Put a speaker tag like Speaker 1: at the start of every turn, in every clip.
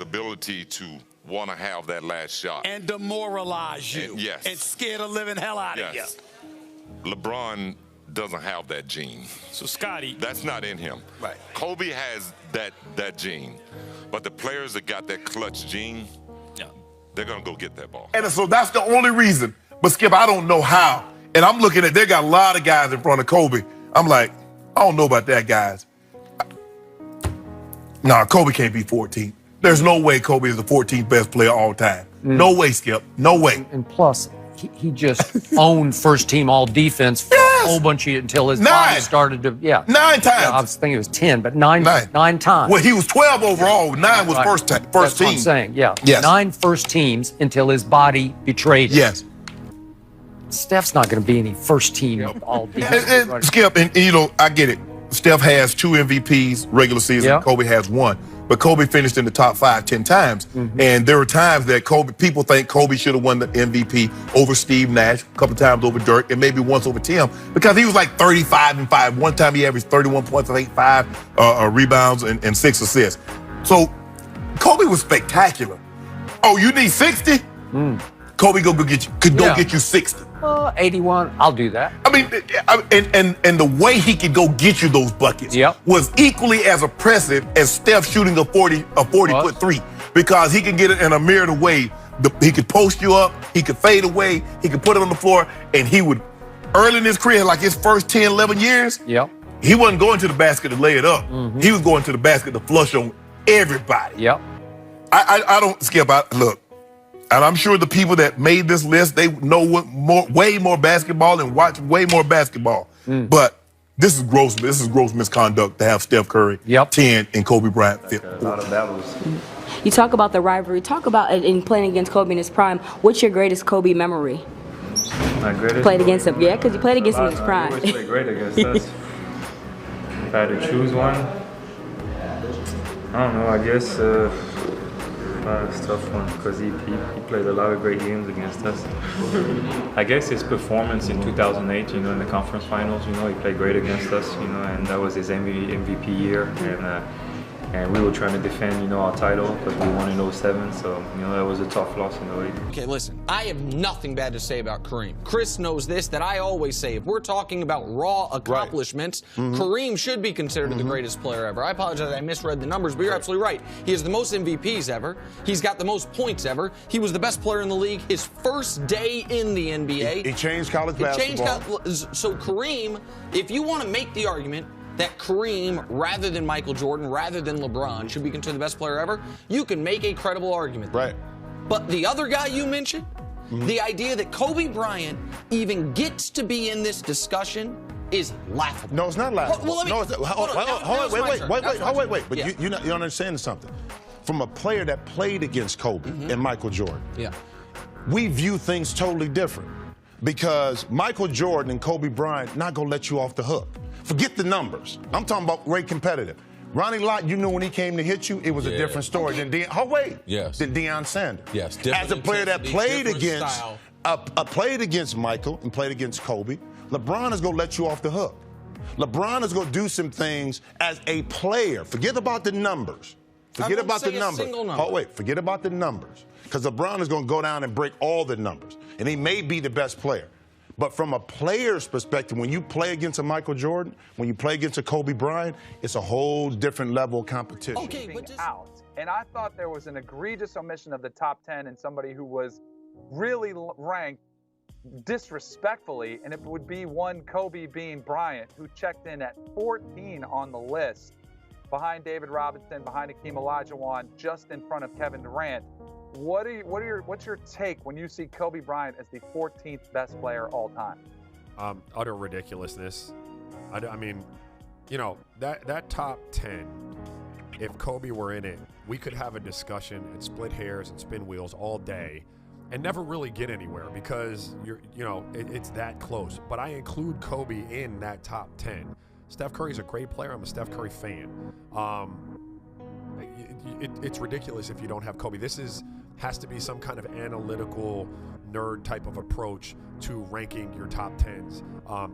Speaker 1: the ability to want to have that last shot.
Speaker 2: And demoralize you.
Speaker 1: And, yes.
Speaker 2: And scare the living hell out of you.
Speaker 1: LeBron doesn't have that gene.
Speaker 2: So, Scotty.
Speaker 1: That's not in him.
Speaker 2: Right.
Speaker 1: KoBe has that gene. But the players that got that clutch gene, they're going to go get that ball.
Speaker 3: And so that's the only reason. But, Skip, I don't know how. And I'm looking at, they got a lot of guys in front of KoBe. I'm like, I don't know about that, guys. Nah, KoBe can't be 14. There's no way KoBe is the 14th best player all time. No way, Skip. No way.
Speaker 4: And plus, he just owned first team all defense for a whole bunch of until his body started to,
Speaker 3: 9 times.
Speaker 4: I was thinking it was 10, but nine times.
Speaker 3: Well, he was 12 overall. 9 was first team.
Speaker 4: That's what I'm saying, Yes. 9 first teams until his body betrayed him.
Speaker 3: Yes.
Speaker 4: Steph's not going to be any first team all defense.
Speaker 3: Skip, and you know, I get it. Steph has 2 MVPs regular season. KoBe has 1. But KoBe finished in the top 5 10 times. And there were times that people think KoBe should have won the MVP over Steve Nash, a couple times over Dirk, and maybe once over Tim, because he was like 35 and 5. One time he averaged 31 points, I think 5 rebounds and 6 assists. So KoBe was spectacular. Oh, you need 60? KoBe could go get you 60.
Speaker 4: 81, I'll do that.
Speaker 3: I mean, and the way he could go get you those buckets was equally as impressive as Steph shooting a 40-foot three, because he can get it in a myriad way. He could post you up, he could fade away, he could put it on the floor, and he would, early in his career, like his first 10, 11 years, he wasn't going to the basket to lay it up. He was going to the basket to flush on everybody. I don't, Skip, look, and I'm sure the people that made this list, they know way more basketball and watch way more basketball. But this is gross. This is gross misconduct to have Steph Curry 10 and Kobe Bryant 5.
Speaker 5: A lot of battles.
Speaker 6: You talk about the rivalry. Talk about in playing against Kobe in his prime. What's your greatest Kobe memory?
Speaker 5: My greatest?
Speaker 6: Played against him, because you played against him in his prime.
Speaker 5: He always played great against us. If I had to choose one, I don't know. I guess. It's a tough one because he played a lot of great games against us. I guess his performance in 2008, in the conference finals, he played great against us, and that was his MVP year. And we were trying to defend, our title because we won in 07. So, that was a tough loss in 08.
Speaker 7: Okay, listen, I have nothing bad to say about Kareem. Chris knows this, that I always say, if we're talking about raw accomplishments, Kareem should be considered the greatest player ever. I apologize, I misread the numbers, but you're absolutely right. He has the most MVPs ever. He's got the most points ever. He was the best player in the league his first day in the NBA.
Speaker 8: He changed college basketball.
Speaker 7: So Kareem, if you want to make the argument that Kareem, rather than Michael Jordan, rather than LeBron, should be considered the best player ever, you can make a credible argument.
Speaker 8: Right.
Speaker 7: But the other guy you mentioned, the idea that Kobe Bryant even gets to be in this discussion is laughable.
Speaker 8: No, it's not laughable. Wait. But
Speaker 7: Yeah.
Speaker 8: you're not understanding something. From a player that played against Kobe and Michael Jordan, we view things totally different. Because Michael Jordan and Kobe Bryant not going to let you off the hook. Forget the numbers. I'm talking about great competitive. Ronnie Lott, you knew when he came to hit you, it was a different story than than Deion Sanders.
Speaker 9: Yes,
Speaker 8: as a player that played against Michael and played against Kobe, LeBron is going to let you off the hook. LeBron is going to do some things as a player. Forget about the numbers. Forget about the numbers. Forget about the numbers. Because LeBron is going to go down and break all the numbers. And he may be the best player. But from a player's perspective, when you play against a Michael Jordan, when you play against a Kobe Bryant, it's a whole different level of competition.
Speaker 10: Okay, but and I thought there was an egregious omission of the top 10 and somebody who was really ranked disrespectfully, and it would be one Kobe being Bryant, who checked in at 14 on the list, behind David Robinson, behind Hakeem Olajuwon, just in front of Kevin Durant. What's your take when you see Kobe Bryant as the 14th best player all time?
Speaker 11: Utter ridiculousness. I mean, that top 10, if Kobe were in it, we could have a discussion and split hairs and spin wheels all day and never really get anywhere because it's that close. But I include Kobe in that top 10. Steph Curry's a great player. I'm a Steph Curry fan. It's ridiculous if you don't have Kobe. This is has to be some kind of analytical nerd type of approach to ranking your top 10s.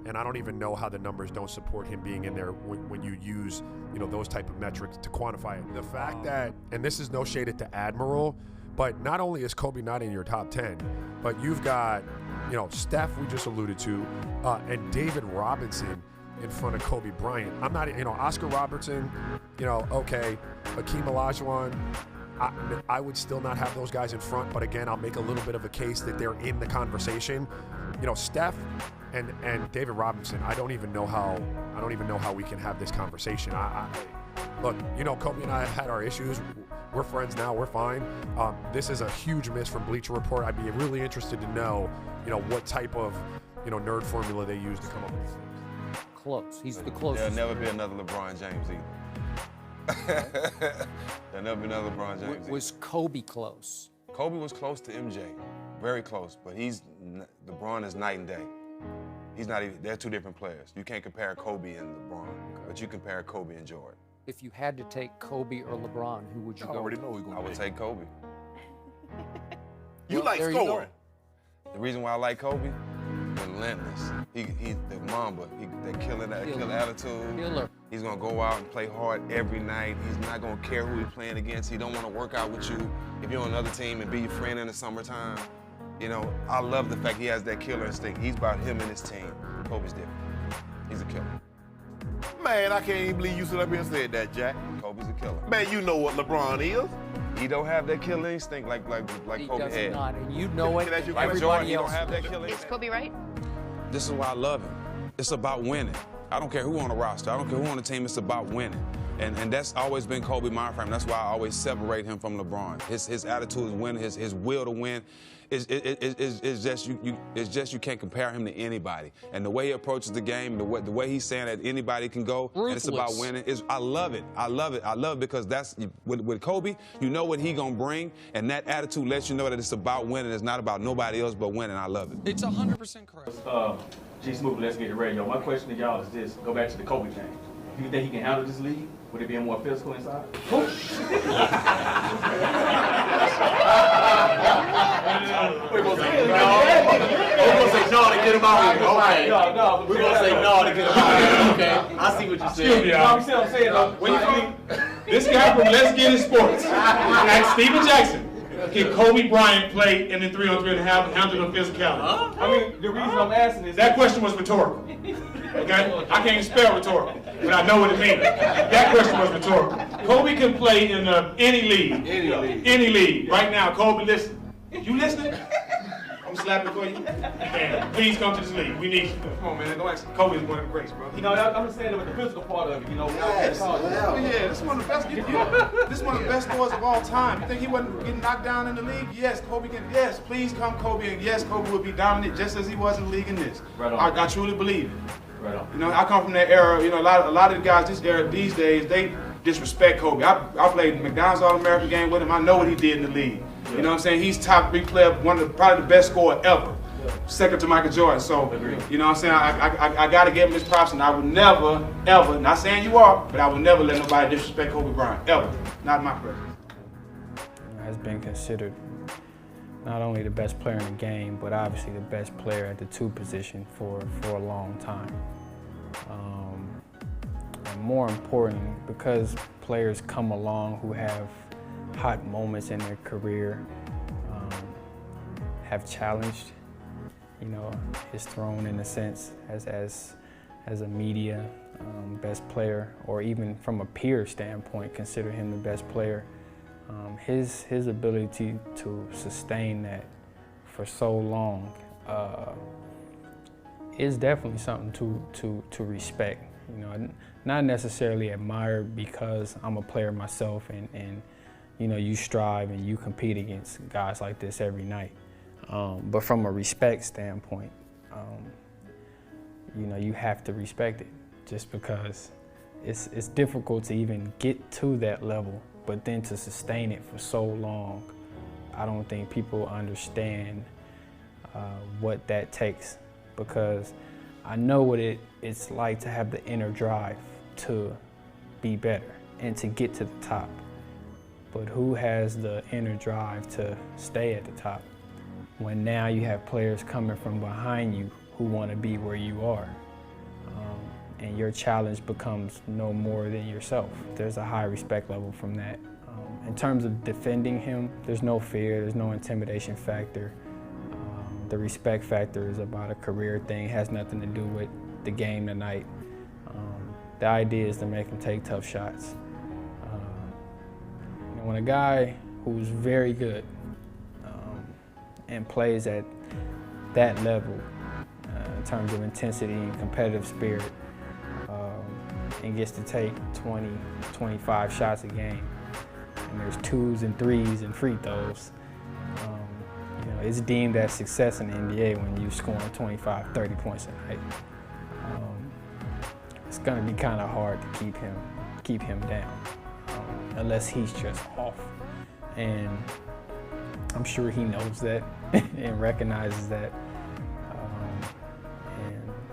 Speaker 11: And I don't even know how the numbers don't support him being in there when you use, those type of metrics to quantify it. The fact that, and this is no shade at the Admiral, but not only is KoBe not in your top 10, but you've got, Steph we just alluded to, and David Robinson in front of Kobe Bryant. I'm not, Oscar Robertson, okay, Hakeem Olajuwon, I would still not have those guys in front, but again, I'll make a little bit of a case that they're in the conversation. Steph and David Robinson, I don't even know how we can have this conversation. Look, KoBe and I have had our issues. We're friends now. We're fine. This is a huge miss from Bleacher Report. I'd be really interested to know, what type of, nerd formula they use to come up with these things.
Speaker 4: Close. He's the closest.
Speaker 9: There'll never be another LeBron James either. There'll never be another LeBron James either.
Speaker 4: Was KoBe close?
Speaker 9: KoBe was close to MJ, very close, but LeBron is night and day. He's not even, they're two different players. You can't compare KoBe and LeBron, but you compare KoBe and Jordan.
Speaker 4: If you had to take KoBe or LeBron, who would you go with?
Speaker 9: I would take KoBe.
Speaker 3: You like scoring.
Speaker 9: The reason why I like KoBe, relentless. He the Mamba. That killer attitude.
Speaker 4: Killer.
Speaker 9: He's gonna go out and play hard every night. He's not gonna care who he's playing against. He don't want to work out with you if you're on another team and be your friend in the summertime. I love the fact he has that killer instinct. He's about him and his team. KoBe's different. He's a killer.
Speaker 3: Man, I can't even believe you stood up here and said that, Jack.
Speaker 9: KoBe's a killer.
Speaker 3: Man, you know what LeBron is.
Speaker 9: He don't have that killer instinct like KoBe had.
Speaker 4: Not, and you know it.
Speaker 9: Like Jordan, he don't have that killer
Speaker 12: Is
Speaker 9: instinct.
Speaker 12: KoBe right?
Speaker 13: This is why I love him. It's about winning. I don't care who on the roster. I don't care who on the team. It's about winning. And that's always been KoBe mind frame. That's why I always separate him from LeBron. His attitude is winning. His will to win is just you can't compare him to anybody. And the way he approaches the game, the way he's saying that anybody can go, and it's about winning. I love it. I love it because that's with KoBe. You know what he gonna bring, and that attitude lets you know that it's about winning. It's not about nobody else but winning. I love it.
Speaker 7: It's 100% correct.
Speaker 14: G Smooth, let's get it ready, yo. My question to y'all is this: go back to the KoBe thing. Do you think he can handle this league? Would it be more physical inside? We're gonna say no to get him out here. Okay. No. We're gonna say no to get him out here. Okay. I see what you're saying.
Speaker 15: Excuse me, y'all.
Speaker 14: You see what I'm saying, though?
Speaker 15: Where you from? This guy from Let's Get It Sports. Ask Steven Jackson. Can KoBe Bryant play in the 3-on-3 and handle the physicality?
Speaker 14: I mean, the reason I'm asking is
Speaker 15: that question was rhetorical. Okay? I can't spell rhetorical, but I know what it means. That question was rhetorical. KoBe can play in any league. Any league. Right now, KoBe, listen. You listening? I'm slapping for you. Man, please come to this league. We need you.
Speaker 14: come on, man. Don't ask.
Speaker 15: KoBe is one of the greats, bro.
Speaker 14: I'm just saying with the physical part of it,
Speaker 15: Yes. Yeah, this is one of the best. This is one of the best scorers of all time. You think he wasn't getting knocked down in the league? Yes, KoBe can. Yes, please come, KoBe, and yes, KoBe will be dominant just as he was in the league in this.
Speaker 14: Right on.
Speaker 15: I truly believe it.
Speaker 14: Right on.
Speaker 15: I come from that era. A lot of the guys this era these days they disrespect KoBe. I played McDonald's All-American game with him. I know what he did in the league. Yeah. You know what I'm saying? He's top 3 player, probably the best scorer ever. Yeah. Second to Michael Jordan. So, you know what I'm saying? I got to give him his props, and I would never, ever, not saying you are, but I would never let nobody disrespect KoBe Bryant, ever. Not in my presence.
Speaker 16: Has been considered not only the best player in the game, but obviously the best player at the 2 position for a long time. And more important, because players come along who have hot moments in their career, have challenged, his throne in a sense as a media best player, or even from a peer standpoint, consider him the best player. His ability to sustain that for so long is definitely something to respect. Not necessarily admire because I'm a player myself and you strive and you compete against guys like this every night. But from a respect standpoint, you have to respect it, just because it's difficult to even get to that level, but then to sustain it for so long, I don't think people understand what that takes, because I know what it's like to have the inner drive to be better and to get to the top. but who has the inner drive to stay at the top when now you have players coming from behind you who want to be where you are? And your challenge becomes no more than yourself. There's a high respect level from that. In terms of defending him, there's no fear, there's no intimidation factor. The respect factor is about a career thing, it has nothing to do with the game tonight. The idea is to make him take tough shots. When a guy who's very good and plays at that level in terms of intensity and competitive spirit, and gets to take 20, 25 shots a game, and there's 2s and 3s and free throws, it's deemed as success in the NBA when you're scoring 25, 30 points a night. It's gonna be kind of hard to keep him down, unless he's just off. And I'm sure he knows that and recognizes that.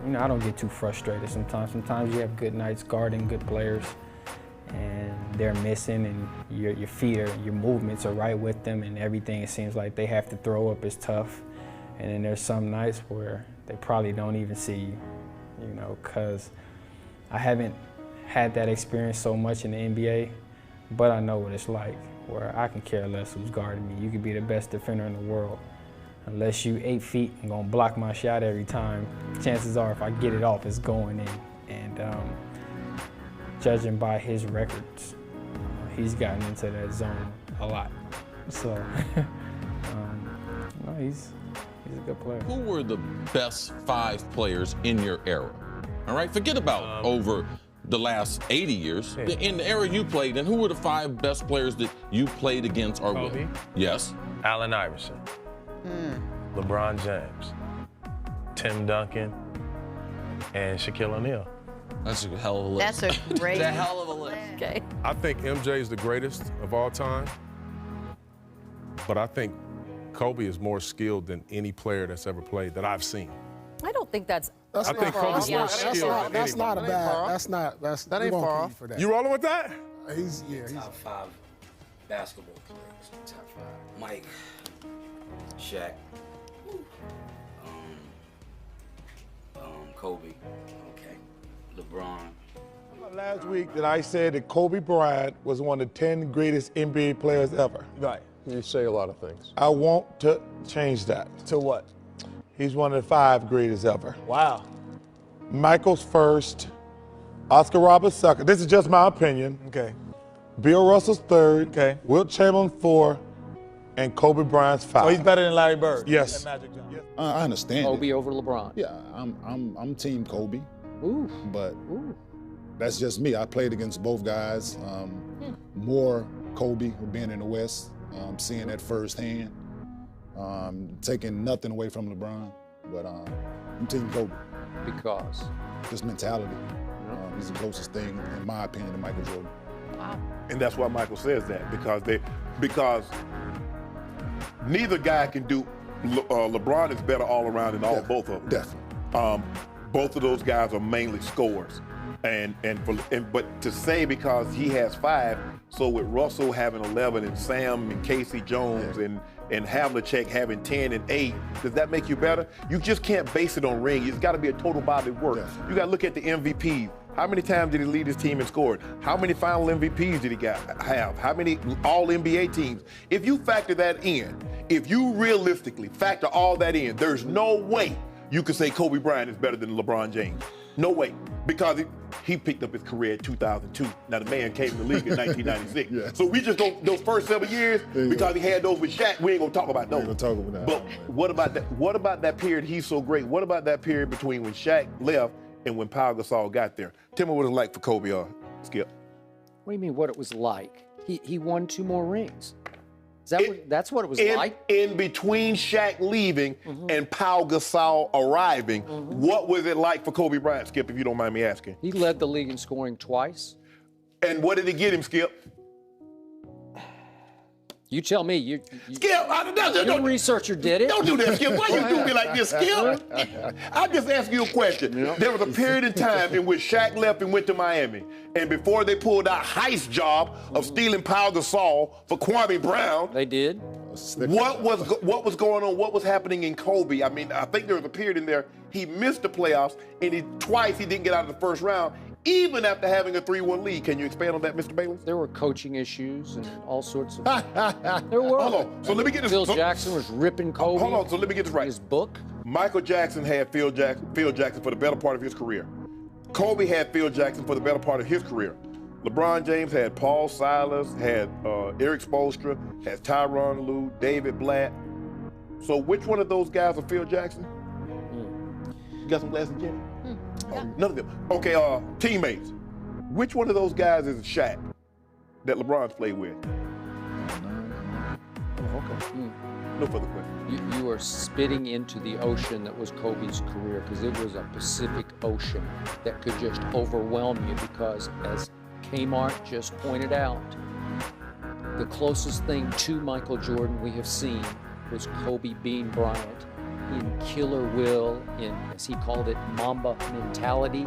Speaker 16: I don't get too frustrated sometimes. Sometimes you have good nights guarding good players and they're missing and your feet your movements are right with them and everything, it seems like they have to throw up is tough. And then there's some nights where they probably don't even see you, because I haven't had that experience so much in the NBA, but I know what it's like, where I can care less who's guarding me. You could be the best defender in the world. Unless you 8 feet and gonna block my shot every time, chances are if I get it off, it's going in. And judging by his records, he's gotten into that zone a lot. So, he's a good player.
Speaker 12: Who were the best 5 players in your era? All right, forget about over the last 80 years.
Speaker 17: Yeah.
Speaker 12: In the era you played in, who were the 5 best players that you played against or with?
Speaker 17: KoBe?
Speaker 12: Yes.
Speaker 17: Allen Iverson. LeBron James, Tim Duncan, and Shaquille O'Neal.
Speaker 12: That's a hell of a list.
Speaker 18: That's a great
Speaker 12: That's a hell of a list.
Speaker 18: Okay.
Speaker 19: I think MJ is the greatest of all time, but I think KoBe is more skilled than any player that's ever played that I've seen.
Speaker 18: I don't think that's.
Speaker 19: I think KoBe's more skilled than
Speaker 20: That's not a
Speaker 19: anybody.
Speaker 20: bad. That ain't far off for that.
Speaker 19: You rolling with that?
Speaker 20: He's
Speaker 21: top 5 basketball players. Top 5. Mike, Shaq, KoBe, okay, LeBron.
Speaker 3: Last week that I said that Kobe Bryant was one of the 10 greatest NBA players ever.
Speaker 22: Right. You say a lot of things.
Speaker 3: I want to change that.
Speaker 22: To what?
Speaker 3: He's one of the 5 greatest ever.
Speaker 22: Wow.
Speaker 3: Michael's first, Oscar Roberts second. This is just my opinion.
Speaker 22: Okay.
Speaker 3: Bill Russell's third.
Speaker 22: Okay.
Speaker 3: Wilt Chamberlain 4, and Kobe Bryant's 5.
Speaker 22: So he's better than Larry Bird.
Speaker 3: Yes.
Speaker 23: I understand.
Speaker 4: KoBe over LeBron.
Speaker 23: Yeah, I'm team KoBe.
Speaker 4: Ooh.
Speaker 23: But that's just me. I played against both guys. More KoBe being in the West, seeing that firsthand. Taking nothing away from LeBron, but I'm team KoBe.
Speaker 4: Because?
Speaker 23: Just mentality. He's the closest thing, in my opinion, to Michael Jordan.
Speaker 18: Wow.
Speaker 3: And that's why Michael says that, because neither guy can do. LeBron is better all around than both of them.
Speaker 23: Definitely.
Speaker 3: Both of those guys are mainly scorers, but to say because he has 5, so with Russell having 11 and Sam and Casey Jones and Havlicek having 10 and 8, does that make you better? You just can't base it on ring. It's got to be a total body of work. You got to look at the MVPs. How many times did he lead his team in scoring? How many final MVPs did he have? How many all-NBA teams? If you factor that in, if you realistically factor all that in, there's no way you could say Kobe Bryant is better than LeBron James. No way. Because he picked up his career in 2002. Now, the man came in the league in 1996. So we just don't, those first 7 years, because he had those with Shaq, we ain't going to talk about those.
Speaker 23: We ain't gonna talk about that.
Speaker 3: But what about that? What about that period he's so great? What about that period between when Shaq left and when Pau Gasol got there? Tell me what it was like for KoBe or Skip.
Speaker 4: What do you mean what it was like? He won 2 more rings. That's what it was like?
Speaker 3: In between Shaq leaving and Pau Gasol arriving, what was it like for Kobe Bryant, Skip, if you don't mind me asking?
Speaker 4: He led the league in scoring twice.
Speaker 3: And what did he get him, Skip?
Speaker 4: You tell me. You
Speaker 3: Skip,
Speaker 4: your researcher did it.
Speaker 3: Don't do that, Skip. Why you do me like this, Skip? I'm just asking you a question. There was a period in time in which Shaq left and went to Miami. And before they pulled that heist job of stealing Pau Gasol for Kwame Brown.
Speaker 4: They did.
Speaker 3: What was going on? What was happening in KoBe? I mean, I think there was a period in there he missed the playoffs, and twice he didn't get out of the first round, even after having a 3-1 lead. Can you expand on that, Mr. Bayless?
Speaker 4: There were coaching issues and all sorts of. There were.
Speaker 3: Hold on. So let me get this.
Speaker 4: Phil Jackson was ripping KoBe.
Speaker 3: Hold on. So let me get this right.
Speaker 4: His book.
Speaker 3: Michael Jackson had Phil Jackson for the better part of his career. KoBe had Phil Jackson for the better part of his career. LeBron James had Paul Silas, had Eric Spoelstra, had Tyronn Lue, David Blatt. So which one of those guys are Phil Jackson? You got some glasses, Jenny? None of them. Okay, teammates. Which one of those guys is Shaq that LeBron's played with? No further questions.
Speaker 4: You are spitting into the ocean that was KoBe's career, because it was a Pacific Ocean that could just overwhelm you, because as Kmart just pointed out, the closest thing to Michael Jordan we have seen was KoBe being Bryant in killer will, in, as he called it, Mamba mentality,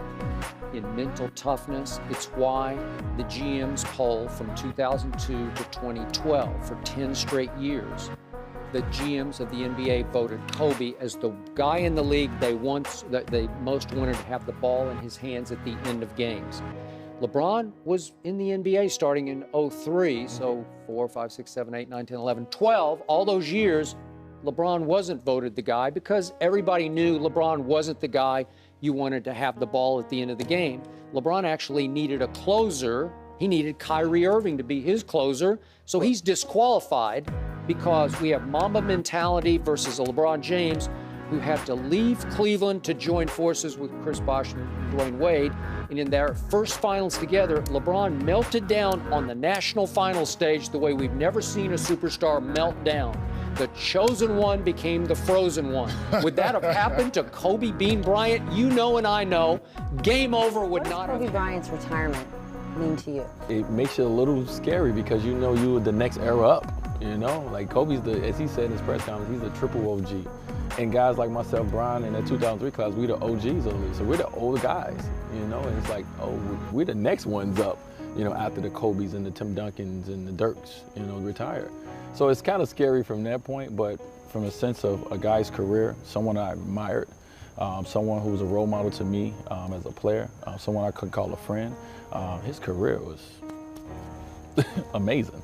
Speaker 4: in mental toughness. It's why the GM's poll from 2002 to 2012, for 10 straight years, the GMs of the NBA voted KoBe as the guy in the league they most wanted to have the ball in his hands at the end of games. LeBron was in the NBA starting in 03, so 4, 5, 6, 7, 8, 9, 10, 11, 12, all those years, LeBron wasn't voted the guy because everybody knew LeBron wasn't the guy you wanted to have the ball at the end of the game. LeBron actually needed a closer. He needed Kyrie Irving to be his closer, so he's disqualified because we have Mamba mentality versus a LeBron James who had to leave Cleveland to join forces with Chris Bosh and Dwayne Wade. And in their first finals together, LeBron melted down on the national finals stage the way we've never seen a superstar melt down. The chosen one became the frozen one. Would that have happened to KoBe Bean Bryant? You know and I know. Game over would not have.
Speaker 1: What does KoBe Bryant's retirement mean to you?
Speaker 2: It makes you a little scary because you know you were the next era up. You know, like KoBe's as he said in his press conference, he's a triple OG. And guys like myself, Brian, and that 2003 class, we the OGs of the league. So we're the older guys, you know, and it's like, oh, we're the next ones up, you know, after the KoBes and the Tim Duncans and the Dirks, you know, retire. So it's kind of scary from that point, but from a sense of a guy's career, someone I admired, someone who was a role model to me as a player, someone I could call a friend, his career was amazing.